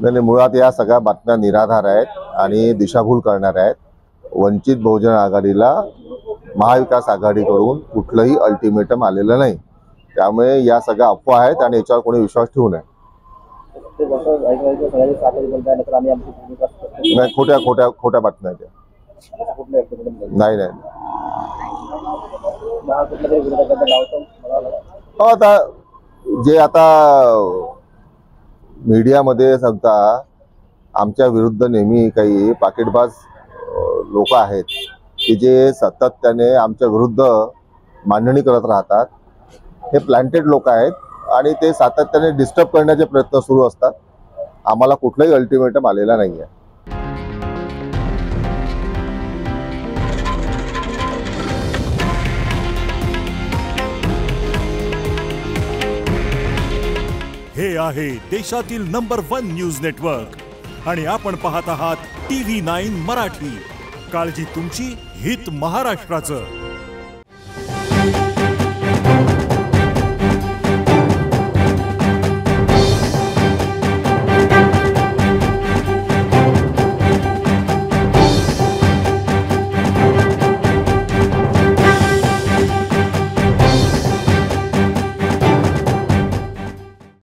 नाही, मुळात या सगळ्या बातम्या निराधार आहेत आणि दिशाभूल करणाऱ्या आहेत. वंचित बहुजन आघाडीला महाविकास आघाडीकडून कुठलंही अल्टिमेटम आलेलं नाही. त्यामुळे या सगळ्या अफवा आहेत आणि याच्यावर कोणी विश्वास ठेवू नये. नाही, खोट्या बातम्या आहेत. नाही नाही आता जे आता मीडियामध्ये समजा आमच्या विरुद्ध नेहमी काही पाकिटबाज लोक आहेत की जे सातत्याने आमच्या विरुद्ध मांडणी करत राहतात. हे प्लॅन्टेड लोक आहेत आणि ते सातत्याने डिस्टर्ब करण्याचे प्रयत्न सुरू असतात. आम्हाला कुठलाही अल्टिमेटम आलेला नाही आहे. हे आहे देशातील नंबर 1 न्यूज नेटवर्क आणि आपण पाहत आहात TV9 मराठी. काळजी तुमची, हित महाराष्ट्राचं.